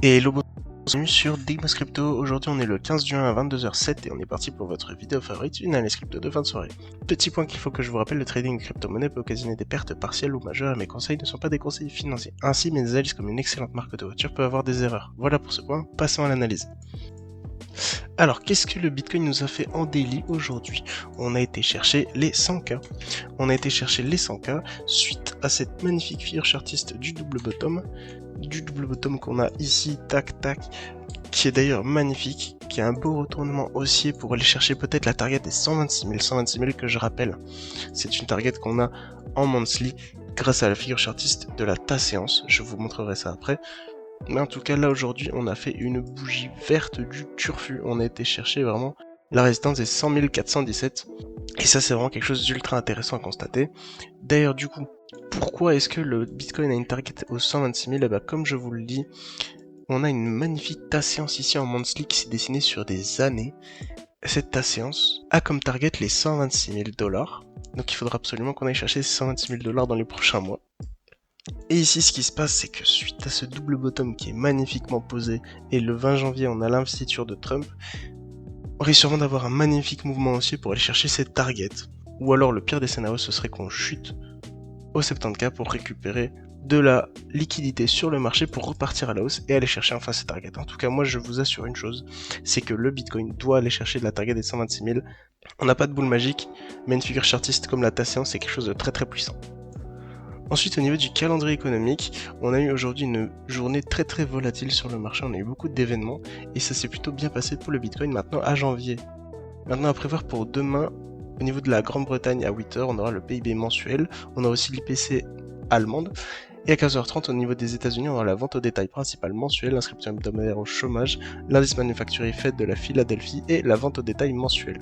Et hello, bienvenue sur Digmas Crypto. Aujourd'hui, on est le 15 juin à 22h07 et on est parti pour votre vidéo favorite, une analyse crypto de fin de soirée. Petit point qu'il faut que je vous rappelle, le trading de crypto-monnaie peut occasionner des pertes partielles ou majeures et mes conseils ne sont pas des conseils financiers. Ainsi, mes analyses comme une excellente marque de voiture peuvent avoir des erreurs. Voilà pour ce point, passons à l'analyse. Alors, qu'est-ce que le Bitcoin nous a fait en daily aujourd'hui? On a été chercher les 100K. On a été chercher les 100K suite à cette magnifique figure chartiste du double bottom qu'on a ici, tac tac, qui est d'ailleurs magnifique, qui a un beau retournement haussier pour aller chercher peut-être la target des 126 000 que je rappelle. C'est une target qu'on a en monthly grâce à la figure chartiste de la ta séance, je vous montrerai ça après. Mais en tout cas, là aujourd'hui, on a fait une bougie verte du turfu. On a été chercher vraiment la résistance des 100 417. Et ça, c'est vraiment quelque chose d'ultra intéressant à constater. D'ailleurs, du coup, pourquoi est-ce que le Bitcoin a une target aux 126 000? Eh ben, comme je vous le dis, on a une magnifique ta séance ici en monthly qui s'est dessinée sur des années. Cette ta séance a comme target les 126 000 $. Donc il faudra absolument qu'on aille chercher ces 126 000 $ dans les prochains mois. Et ici, ce qui se passe, c'est que suite à ce double bottom qui est magnifiquement posé, et le 20 janvier, on a l'investiture de Trump, on risque sûrement d'avoir un magnifique mouvement haussier pour aller chercher cette target. Ou alors, le pire des scénarios, ce serait qu'on chute au 70K pour récupérer de la liquidité sur le marché pour repartir à la hausse et aller chercher enfin cette target. En tout cas, moi, je vous assure une chose, c'est que le Bitcoin doit aller chercher de la target des 126 000. On n'a pas de boule magique, mais une figure chartiste comme la ta séance, c'est quelque chose de très très puissant. Ensuite, au niveau du calendrier économique, on a eu aujourd'hui une journée très très volatile sur le marché, on a eu beaucoup d'événements et ça s'est plutôt bien passé pour le Bitcoin maintenant à janvier. Maintenant à prévoir pour demain, au niveau de la Grande-Bretagne à 8h, on aura le PIB mensuel, on a aussi l'IPC allemande, et à 15h30 au niveau des États-Unis, on aura la vente au détail principale mensuelle, l'inscription hebdomadaire au chômage, l'indice manufacturier Fed de la Philadelphie et la vente au détail mensuelle.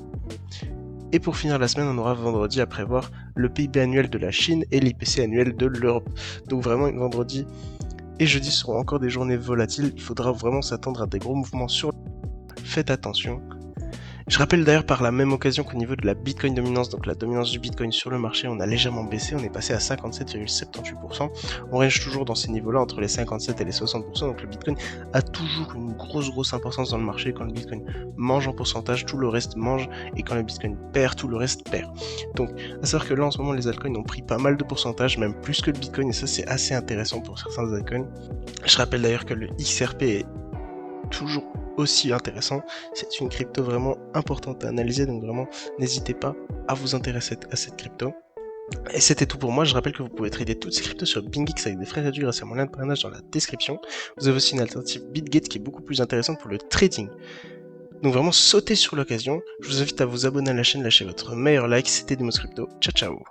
Et pour finir la semaine, on aura vendredi à prévoir le PIB annuel de la Chine et l'IPC annuel de l'Europe. Donc vraiment, vendredi et jeudi seront encore des journées volatiles. Il faudra vraiment s'attendre à des gros mouvements sur le marché. Faites attention. Je rappelle d'ailleurs par la même occasion qu'au niveau de la Bitcoin dominance, donc la dominance du Bitcoin sur le marché, on a légèrement baissé, on est passé à 57,78%. On range toujours dans ces niveaux-là entre les 57 et les 60%, donc le Bitcoin a toujours une grosse importance dans le marché. Quand le Bitcoin mange en pourcentage, tout le reste mange, et quand le Bitcoin perd, tout le reste perd. Donc, à savoir que là en ce moment les altcoins ont pris pas mal de pourcentage, même plus que le Bitcoin, et ça c'est assez intéressant pour certains altcoins. Je rappelle d'ailleurs que le XRP est toujours aussi intéressant, c'est une crypto vraiment importante à analyser, donc vraiment n'hésitez pas à vous intéresser à cette crypto. Et c'était tout pour moi, je rappelle que vous pouvez trader toutes ces cryptos sur BingX avec des frais réduits grâce à mon lien de parrainage dans la description. Vous avez aussi une alternative BitGate qui est beaucoup plus intéressante pour le trading. Donc vraiment sautez sur l'occasion, je vous invite à vous abonner à la chaîne, lâcher votre meilleur like, c'était Digmas Crypto, ciao ciao.